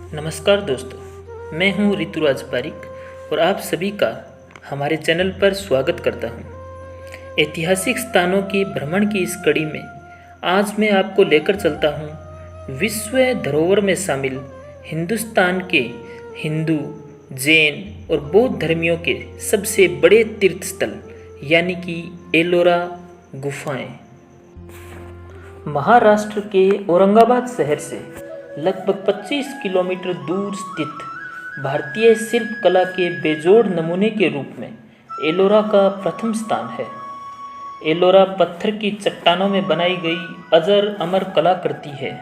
नमस्कार दोस्तों, मैं हूं ऋतुराज पारिक और आप सभी का हमारे चैनल पर स्वागत करता हूं। ऐतिहासिक स्थानों की भ्रमण की इस कड़ी में आज मैं आपको लेकर चलता हूं विश्व धरोहर में शामिल हिंदुस्तान के हिंदू, जैन और बौद्ध धर्मियों के सबसे बड़े तीर्थ स्थल यानी कि एलोरा गुफाएं। महाराष्ट्र के औरंगाबाद शहर से लगभग 25 किलोमीटर दूर स्थित भारतीय शिल्प कला के बेजोड़ नमूने के रूप में एलोरा का प्रथम स्थान है। एलोरा पत्थर की चट्टानों में बनाई गई अजर अमर कलाकृति है।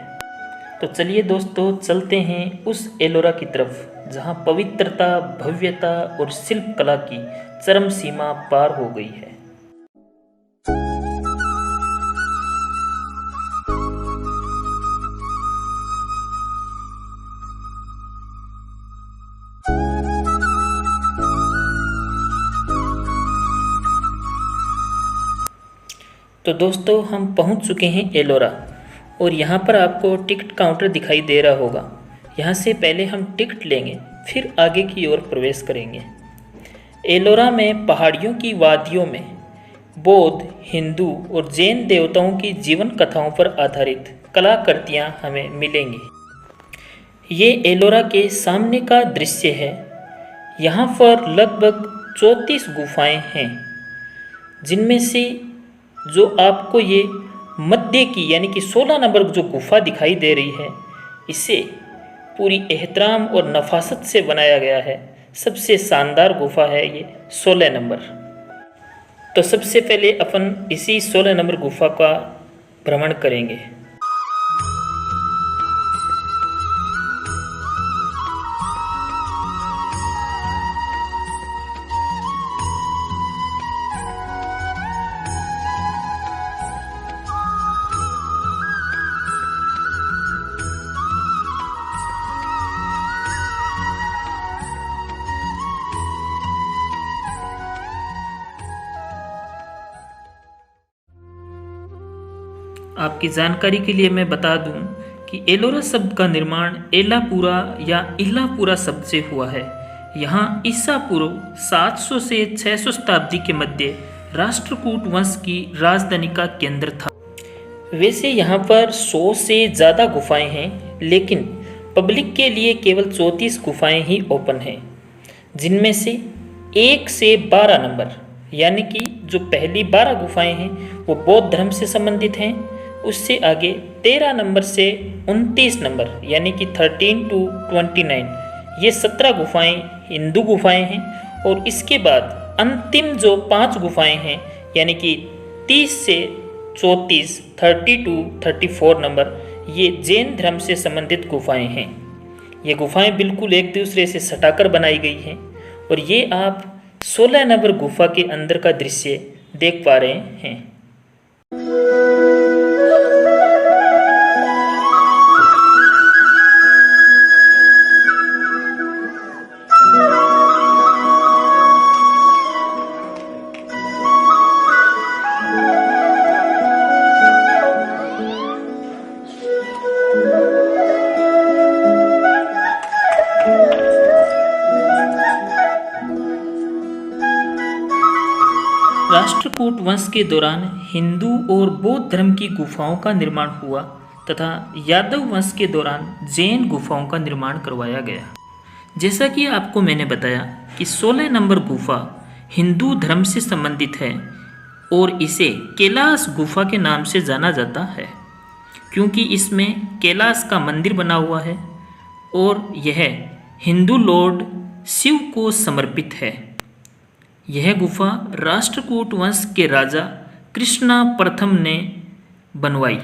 तो चलिए दोस्तों, चलते हैं उस एलोरा की तरफ जहां पवित्रता, भव्यता और शिल्प कला की चरम सीमा पार हो गई है। तो दोस्तों, हम पहुंच चुके हैं एलोरा और यहाँ पर आपको टिकट काउंटर दिखाई दे रहा होगा। यहाँ से पहले हम टिकट लेंगे, फिर आगे की ओर प्रवेश करेंगे। एलोरा में पहाड़ियों की वादियों में बौद्ध, हिंदू और जैन देवताओं की जीवन कथाओं पर आधारित कलाकृतियाँ हमें मिलेंगी। ये एलोरा के सामने का दृश्य है। यहाँ पर लगभग 34 गुफाएँ हैं, जिनमें से जो आपको ये मध्य की यानी कि 16 नंबर जो गुफा दिखाई दे रही है, इसे पूरी एहतराम और नफासत से बनाया गया है। सबसे शानदार गुफा है ये 16 नंबर। तो सबसे पहले अपन इसी 16 नंबर गुफा का भ्रमण करेंगे। आपकी जानकारी के लिए मैं बता दूं कि एलोरा शब्द का निर्माण एलापुरा या इलापुरा शब्द से हुआ है। यहाँ ईसा पूर्व 700 से 600 शताब्दी के मध्य राष्ट्रकूट वंश की राजधानी का केंद्र था। वैसे यहाँ पर 100 से ज़्यादा गुफाएं हैं, लेकिन पब्लिक के लिए केवल 34 गुफाएं ही ओपन हैं, जिनमें से 1 से 12 नंबर यानी कि जो पहली 12 गुफाएं हैं वो बौद्ध धर्म से संबंधित हैं। उससे आगे 13 नंबर से 29 नंबर यानी कि 13 to 29 ये 17 गुफाएं हिंदू गुफाएं हैं। और इसके बाद अंतिम जो 5 गुफाएं हैं यानी कि 30 से 34, 30 to 34 नंबर ये जैन धर्म से संबंधित गुफाएं हैं। ये गुफाएं बिल्कुल एक दूसरे से सटाकर बनाई गई हैं और ये आप 16 नंबर गुफा के अंदर का दृश्य देख पा रहे हैं। राष्ट्रकूट वंश के दौरान हिंदू और बौद्ध धर्म की गुफाओं का निर्माण हुआ तथा यादव वंश के दौरान जैन गुफाओं का निर्माण करवाया गया। जैसा कि आपको मैंने बताया कि 16 नंबर गुफा हिंदू धर्म से संबंधित है और इसे कैलाश गुफा के नाम से जाना जाता है, क्योंकि इसमें कैलाश का मंदिर बना हुआ है और यह हिंदू लॉर्ड शिव को समर्पित है। यह गुफा राष्ट्रकूट वंश के राजा कृष्णा प्रथम ने बनवाई।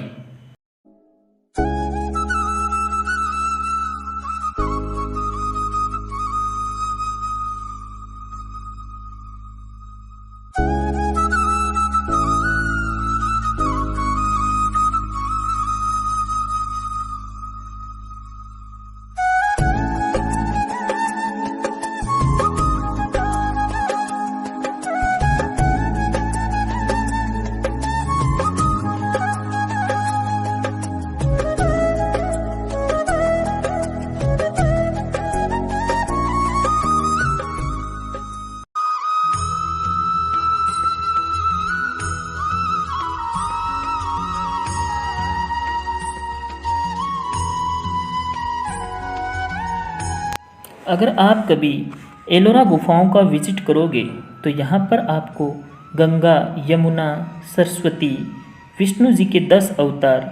अगर आप कभी एलोरा गुफाओं का विजिट करोगे तो यहाँ पर आपको गंगा, यमुना, सरस्वती, विष्णु जी के 10 अवतार,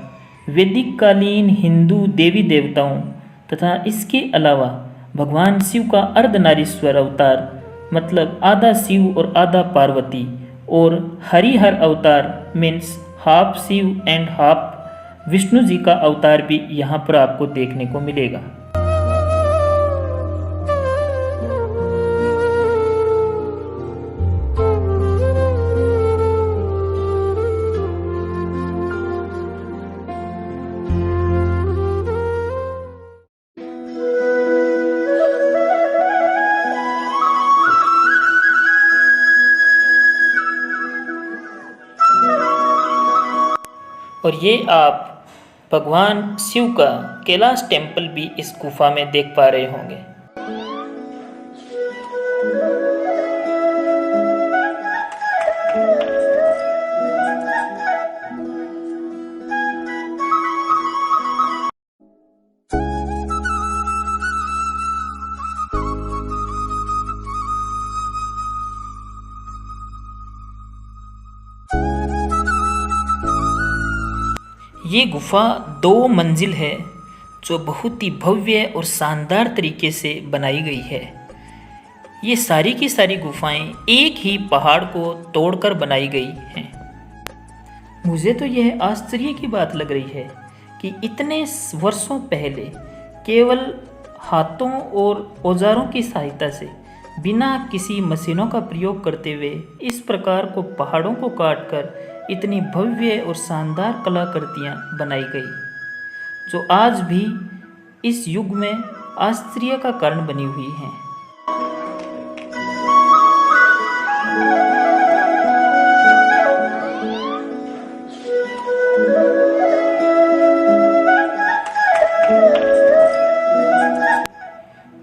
वैदिक कालीन हिंदू देवी देवताओं तथा इसके अलावा भगवान शिव का अर्धनारीश्वर अवतार मतलब आधा शिव और आधा पार्वती और हरिहर अवतार means half Shiva and half Vishnu ji का अवतार भी यहाँ पर आपको देखने को मिलेगा। और ये आप भगवान शिव का कैलाश टेम्पल भी इस गुफा में देख पा रहे होंगे। ये गुफा 2 मंजिल है जो बहुत ही भव्य और शानदार तरीके से बनाई गई है। ये सारी की सारी गुफाएं एक ही पहाड़ को तोड़कर बनाई गई हैं। मुझे तो यह आश्चर्य की बात लग रही है कि इतने वर्षों पहले केवल हाथों और औजारों की सहायता से बिना किसी मशीनों का प्रयोग करते हुए इस प्रकार को पहाड़ों को काटकर इतनी भव्य और शानदार कलाकृतियाँ बनाई गई जो आज भी इस युग में आश्चर्य का कारण बनी हुई हैं।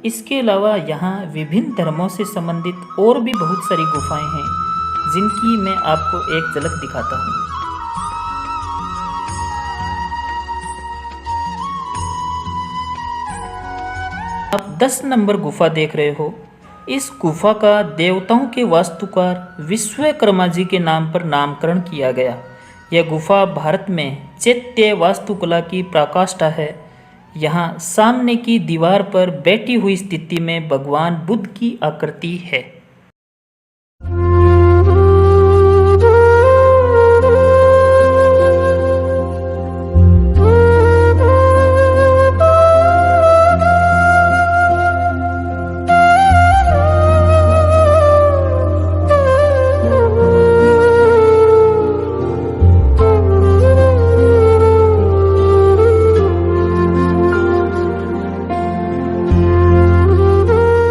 इसके अलावा यहाँ विभिन्न धर्मों से संबंधित और भी बहुत सारी गुफाएं हैं जिनकी मैं आपको एक झलक दिखाता हूँ। आप 10 नंबर गुफा देख रहे हो। इस गुफा का देवताओं के वास्तुकार विश्वकर्मा जी के नाम पर नामकरण किया गया। यह गुफा भारत में चैत्य वास्तुकला की पराकाष्ठा है। यहाँ सामने की दीवार पर बैठी हुई स्थिति में भगवान बुद्ध की आकृति है।